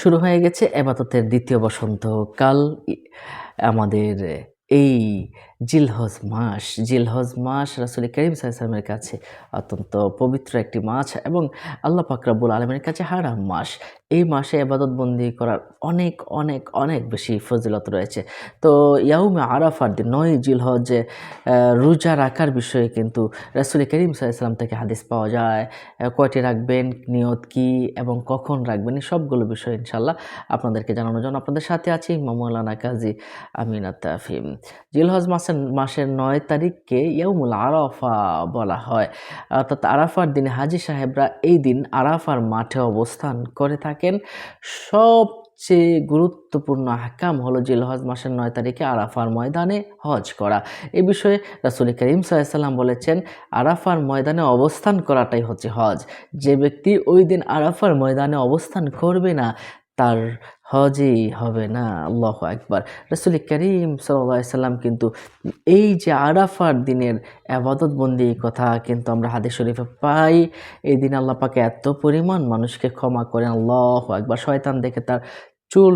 শুরু হয়ে গেছে এবাদতের দ্বিতীয় বসন্ত কাল। আমাদের এই জিলহজ মাস রাসূল করিম সাল্লাল্লাহু আলাইহি ওয়াসাল্লামের কাছে অত্যন্ত পবিত্র একটি মাস এবং আল্লাহ পাক রব্বুল আলামিনের কাছে হারাম মাস। এই মাসে ইবাদতবন্দি করার অনেক, অনেক, অনেক বেশি ফজিলত রয়েছে। তো ইয়াউমে আরাফার দিন ৯ জিলহজে রোজা রাখার বিষয়ে কিন্তু রাসূল করিম সাল্লাল্লাহু আলাইহি ওয়াসাল্লাম থেকে হাদিস পাওয়া যায়। কয়টি রাখবেন, নিয়ত কি এবং কখন রাখবেন, এই সবগুলো বিষয় ইনশাআল্লাহ আপনাদেরকে জানানোর জন্য আপনাদের সাথে আছি মাওলানা কাজী আমিনাত তাফহিম। জিলহজ মাসের ৯ তারিখকে ইয়াউমুল আরাফা বলা হয়। অর্থাৎ আরাফার দিনে হাজী সাহেবরা এই দিন আরাফার মাঠে অবস্থান করে থাকেন। সবচেয়ে গুরুত্বপূর্ণ আহকাম হলো জিলহজ মাসের ৯ তারিখে আরাফার ময়দানে হজ করা। এ বিষয়ে রাসূল করিম সাল্লাল্লাহু আলাইহি ওয়াসাল্লাম বলেছেন, আরাফার ময়দানে অবস্থান করাটাই হচ্ছে হজ। যে ব্যক্তি ওই দিন আরাফার ময়দানে অবস্থান করবে না, তার হজই হবে না। আল্লাহু আকবার। রাসূল করিম সাল্লাল্লাহু আলাইহি সাল্লাম কিন্তু এই যে আরাফার দিনের ইবাদতবন্দির কথা কিন্তু আমরা হাদিস শরীফে পাই। এই দিন আল্লাহ পাক এত পরিমাণ মানুষকে ক্ষমা করেন, আল্লাহু আকবার। শয়তান দেখে তার চুল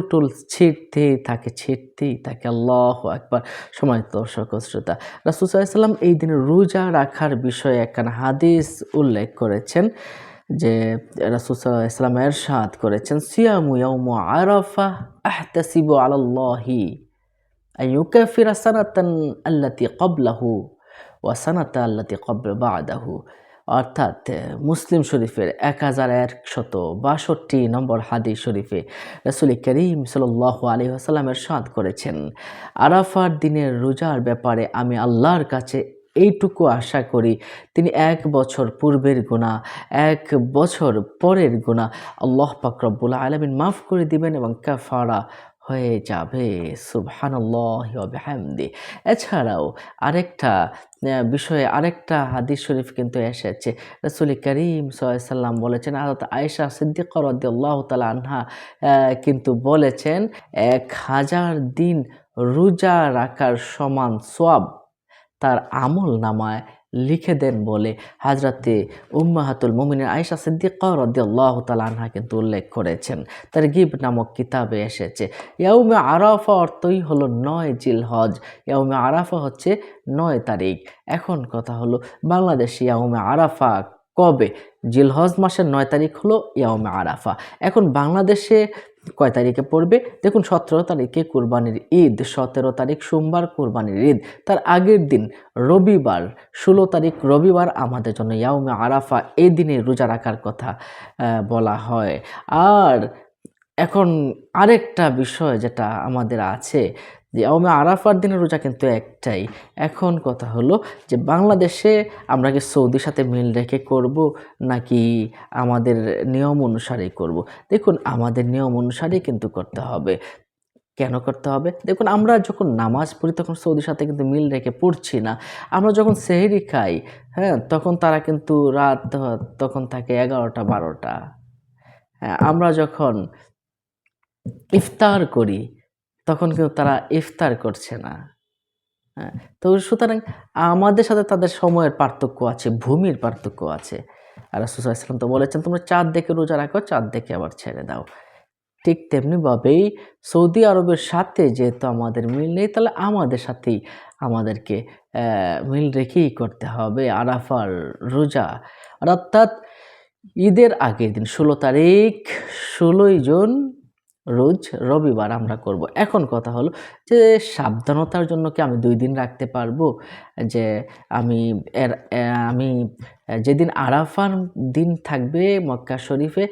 ছিঁড়তেই থাকে। আল্লাহু আকবার। সম্মানিত দর্শক ও শ্রোতা, রাসূল সাল্লাল্লাহু আলাইহি সাল্লাম এই দিনে রোজা রাখার বিষয়ে একখানা হাদিস উল্লেখ করেছেন যে রাসূল সাল্লাল্লাহু আলাইহি সাল্লাম ইরশাদ করেছেন, সিয়ামু ইয়াউমু আরাফা আহতাসিবু আলাল্লাহি আইয়ুকাফিরা সানাতান আল্লাতী ক্বাবলাহু ওয়া সানাতা আল্লাতী বা'দাহু। অর্থাৎ মুসলিম শরীফের ১১৬২ নম্বর হাদিস শরীফে রাসূল করিম সাল্লাল্লাহু আলাইহি ওয়াসাল্লাম ইরশাদ করেছেন, আরাফার দিনের রোজার ব্যাপারে আমি আল্লাহর কাছে এইটুকু আশা করি, তিনি ১ বছর পূর্বের গুনাহ, ১ বছর পরের গুনাহ আল্লাহ পাক রব্বুল আলামিন মাফ করে দিবেন এবং কাফারা হয়ে যাবে। সুবহানাল্লাহি ওয়া বিহামদি। এছাড়াও আরেকটা বিষয়ে আরেকটা হাদিস শরীফ কিন্তু এসেছে। রাসূল করিম সাল্লাল্লাহু আলাইহি সাল্লাম বলেছেন, হযরত আয়েশা সিদ্দিকা রাদিয়াল্লাহু তাআলা আনহা কিন্তু বলেছেন, ১০০০ দিন রোজা রাখার সমান সওয়াব তার আমলনামায় লিখে দেন বলে হযরতে উম্মাহাতুল মুমিনিন আয়েশা সিদ্দিকা রাদিয়াল্লাহু তাআলা আনহা কিন্তু উল্লেখ করেছেন। তারগীব নামক কিতাবে এসেছে। ইয়াউমে আরাফা অর্থই হলো ৯ জিলহজ। ইয়াউমে আরাফা হচ্ছে ৯ তারিখ। এখন কথা হলো, বাংলাদেশে ইয়াউমে আরাফা কবে? জিলহজ মাসের ৯ তারিখ হলো ইয়াউমে আরাফা। এখন বাংলাদেশে কয় তারিখে পড়বে? দেখুন, ১৭ তারিখে কুরবানির ঈদ, ১৭ তারিখ সোমবার কুরবানির ঈদ, তার আগের দিন রবিবার ১৬ তারিখ রবিবার আমাদের জন্য ইয়াউমে আরাফা। এই দিনে রোজা রাখার কথা বলা হয়। আর এখন আরেকটা বিষয় যেটা আমাদের আছে যে ইয়াউমে আরাফার দিনের রোজা কিন্তু একটাই। এখন কথা হলো যে বাংলাদেশে আমরা কি সৌদির সাথে মিল রেখে করব নাকি আমাদের নিয়ম অনুসারেই করব? দেখুন, আমাদের নিয়ম অনুসারেই কিন্তু করতে হবে। কেন করতে হবে? দেখুন, আমরা যখন নামাজ পড়ি তখন সৌদির সাথে কিন্তু মিল রেখে পড়ছি না। আমরা যখন সেহরি খাই, হ্যাঁ? তখন তারা কিন্তু রাত তখন থাকে ১১টা ১২টা। হ্যাঁ? আমরা যখন ইফতার করি তখন কিন্তু তারা ইফতার করছে না। হ্যাঁ? তো সুতরাং আমাদের সাথে তাদের সময়ের পার্থক্য আছে, ভূমির পার্থক্য আছে। আর রাসূল সাল্লাল্লাহু আলাইহি ওয়াসাল্লাম তো বলেছেন, তোমরা চাঁদ দেখে রোজা রাখো, চাঁদ দেখে আবার ছেড়ে দাও। ঠিক তেমনিভাবেই সৌদি আরবের সাথে যেহেতু আমাদের মিল নেই, তাহলে আমাদের সাথেই আমাদেরকে মিল রেখেই করতে হবে আরাফার রোজা। আর অর্থাৎ ঈদের আগের দিন ১৬ তারিখ, ১৬ই জুন রোজ রবিবার আমরা করব। এখন কথা হলো যে সাবধানতার জন্য কি আমি ২ দিন রাখতে পারবো? যে আমি এর আমি যেদিন আরাফার দিন থাকবে মক্কা শরীফে,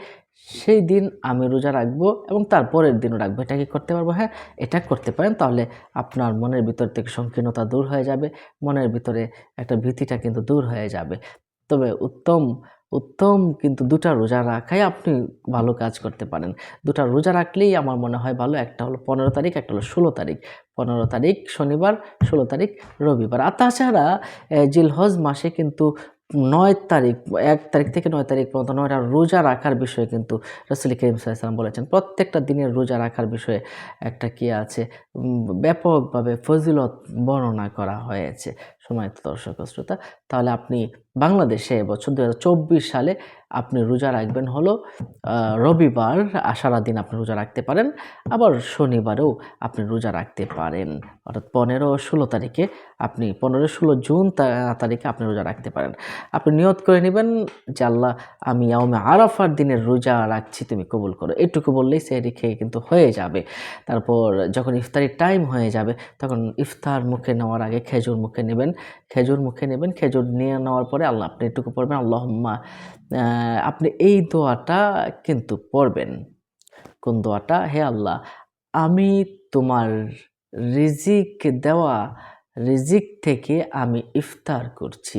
সেই দিন আমি রোজা রাখবো এবং তার পরের দিনও রাখবো। এটা কি করতে পারবো? হ্যাঁ, এটা করতে পারেন। তাহলে আপনার মনের ভিতর থেকে সংকীর্ণতা দূর হয়ে যাবে। মনের ভিতরে একটা ভীতিটা কিন্তু দূর হয়ে যাবে। তবে উত্তম কিন্তু ২ টা রোজা রাখাই আপনি ভালো কাজ করতে পারেন। ২ টা রোজা রাখলেই আমার মনে হয় ভালো। একটা হলো ১৫ তারিখ, একটা হলো ১৬ তারিখ। ১৫ তারিখ শনিবার, ১৬ তারিখ রবিবার। আর তাছাড়া জিলহজ মাসে কিন্তু ৯ তারিখ, ১ তারিখ থেকে ৯ তারিখ পর্যন্ত ৯ টা রোজা রাখার বিষয়ে কিন্তু রাসূল করিম সাল্লাল্লাহু আলাইহি ওয়াসাল্লাম বলেছেন। প্রত্যেকটা দিনের রোজা রাখার বিষয়ে একটা কি আছে, ব্যাপকভাবে ফজিলত বর্ণনা করা হয়েছে। সম্মানিত দর্শক ও শ্রোতা, তাহলে আপনি বাংলাদেশে এবছর ২০২৪ সালে আপনি রোজা রাখবেন হলো রবিবার সারাদিন আপনি রোজা রাখতে পারেন। আবার শনিবারেও আপনি রোজা রাখতে পারেন। অর্থাৎ ১৫-১৬ তারিখে আপনি ১৫-১৬ জুন তারিখে আপনি রোজা রাখতে পারেন। আপনি নিয়ত করে নিবেন যে, "আল্লাহ, আমি ইয়াউমে আরাফার দিনের রোজা রাখছি, তুমি কবুল করো।" এটুকু বললেই সেহরি খেয়ে কিন্তু হয়ে যাবে। তারপর যখন ইফতারির টাইম হয়ে যাবে, তখন ইফতার মুখে নেওয়ার আগে খেজুর মুখে নেবেন। খেজুর মুখে নেবেন। খেজুর নিয়ে নেওয়ার পরে আল্লাহ আপনি এটুকু পড়বেন, আল্লাহুম্মা আপনি এই দোয়াটা কিন্তু পড়বেন। কোন দোয়াটা? হে আল্লাহ, আমি তোমার রিজিক দেওয়া রিজিক থেকে আমি ইফতার করছি।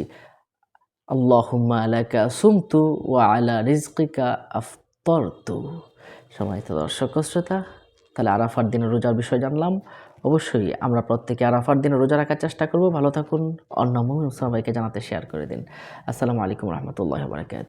আল্লাহুম্মা লাকা সুমতু ওয়া আলা রিজকিকা আফতারতু। সম্মানিত দর্শক ও শ্রোতা, তাহলে আরাফার দিনে রোজার বিষয় জানলাম। অবশ্যই আমরা প্রত্যেকে আরাফার দিনে রোজা রাখার চেষ্টা করব। ভালো থাকুন। অন্য মুমিন মুসলমান ভাইকে জানাতে শেয়ার করে দিন। আসসালামু আলাইকুম ওয়া রাহমাতুল্লাহি ওয়া বারাকাতুহু।